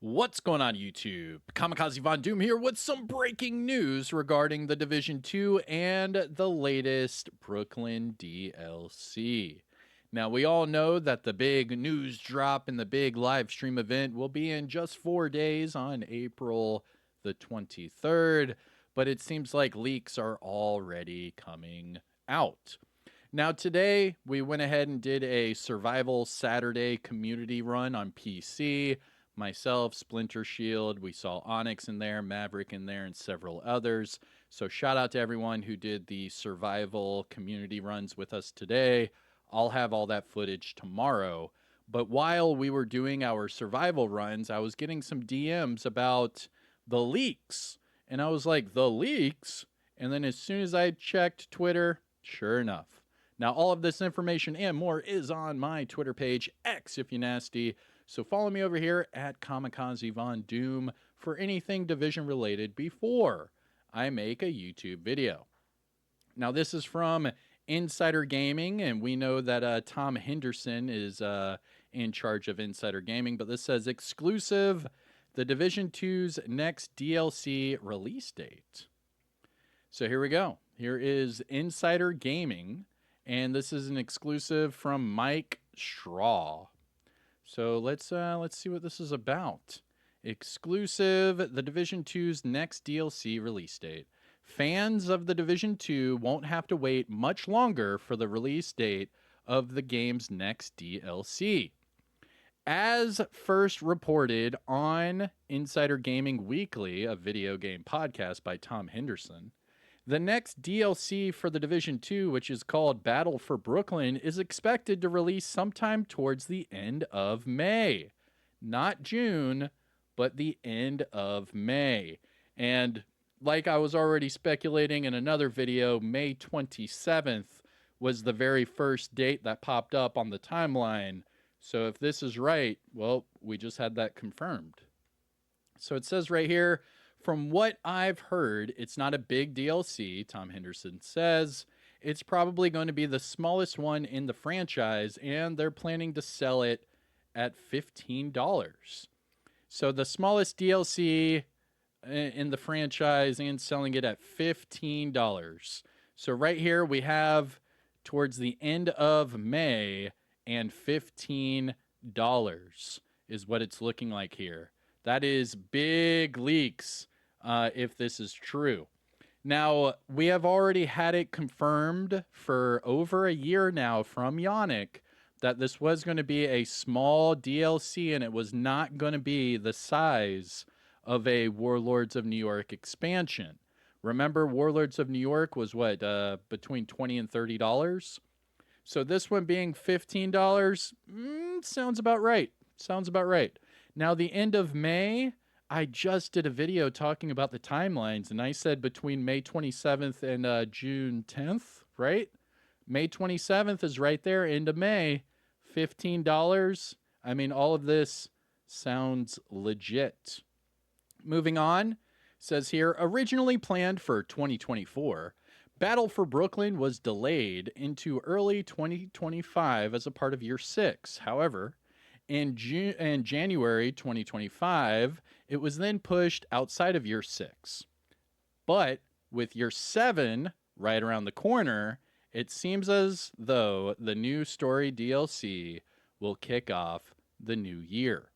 What's going on, YouTube? Kamikazevondoom here with some breaking news regarding the Division 2 and the latest Brooklyn DLC. Now, we all know that the big news drop and the big live stream event will be in just 4 days on April the 23rd, but it seems like leaks are already coming out. Now, today, we went ahead and did a Survival Saturday community run on PC. Myself, Splinter Shield, we saw Onyx in there, Maverick in there, and several others. So shout out to everyone who did the survival community runs with us today. I'll have all that footage tomorrow. But while we were doing our survival runs, I was getting some DMs about the leaks. And I was like, the leaks? And then as soon as I checked Twitter, sure enough. Now, all of this information and more is on my Twitter page, X if you nasty. So follow me over here at Kamikazevondoom for anything Division related before I make a YouTube video. Now, this is from Insider Gaming, and we know that Tom Henderson is in charge of Insider Gaming, but this says exclusive, the Division 2's next DLC release date. So here we go. Here is Insider Gaming, and this is an exclusive from Mike Straw. So let's see what this is about. Exclusive, the Division 2's next DLC release date. Fans of the Division 2 won't have to wait much longer for the release date of the game's next DLC. As first reported on Insider Gaming Weekly, a video game podcast by Tom Henderson, the next DLC for the Division 2, which is called Battle for Brooklyn, is expected to release sometime towards the end of May. Not June, but the end of May. And like I was already speculating in another video, May 27th was the very first date that popped up on the timeline. So if this is right, well, we just had that confirmed. So it says right here, from what I've heard, it's not a big DLC, Tom Henderson says. It's probably going to be the smallest one in the franchise, and they're planning to sell it at $15. So the smallest DLC in the franchise and selling it at $15. So right here we have towards the end of May, and $15 is what it's looking like here. That is big leaks. If this is true. Now, we have already had it confirmed for over a year now from Yannick that this was going to be a small DLC and it was not going to be the size of a Warlords of New York expansion. Remember, Warlords of New York was what, between $20 and $30? So this one being $15, sounds about right. Sounds about right. Now, the end of May, I just did a video talking about the timelines, and I said between May 27th and June 10th, right? May 27th is right there, end of May, $15. I mean, all of this sounds legit. Moving on, says here, originally planned for 2024, Battle for Brooklyn was delayed into early 2025 as a part of Year 6. However, in January 2025, it was then pushed outside of Year 6. But with Year 7 right around the corner, it seems as though the new story DLC will kick off the new year.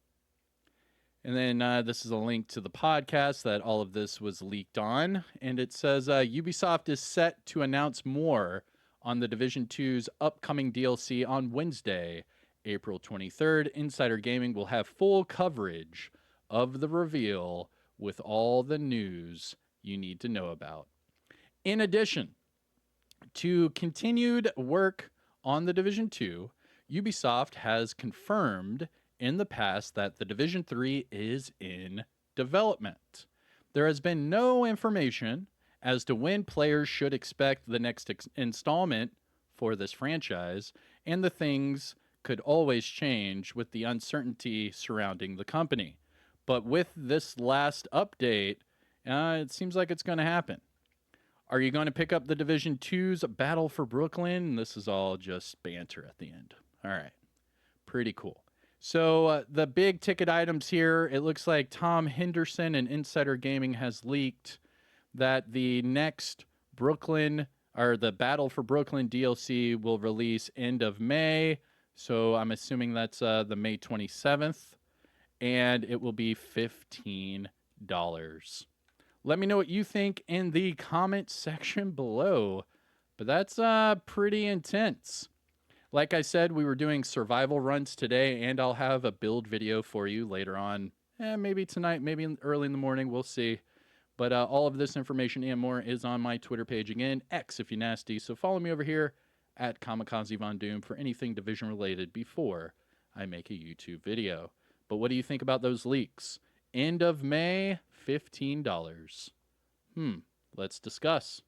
And then this is a link to the podcast that all of this was leaked on. And it says Ubisoft is set to announce more on the Division 2's upcoming DLC on Wednesday, April 23rd. Insider Gaming will have full coverage of the reveal with all the news you need to know about. In addition to continued work on the Division 2, Ubisoft has confirmed in the past that the Division 3 is in development. There has been no information as to when players should expect the next installment for this franchise, and the things could always change with the uncertainty surrounding the company. But with this last update, it seems like it's going to happen. Are you going to pick up the Division 2's Battle for Brooklyn? This is all just banter at the end. All right. Pretty cool. So the big ticket items here, it looks like Tom Henderson and Insider Gaming has leaked that the next Brooklyn or the Battle for Brooklyn DLC will release end of May. So I'm assuming that's the May 27th, and it will be $15. Let me know what you think in the comment section below. But that's pretty intense. Like I said, we were doing survival runs today, and I'll have a build video for you later on. Maybe tonight, maybe early in the morning, we'll see. But all of this information and more is on my Twitter page again, X if you nasty. So follow me over here at Kamikazevondoom for anything Division related before I make a YouTube video. But what do you think about those leaks? End of May, $15. Let's discuss.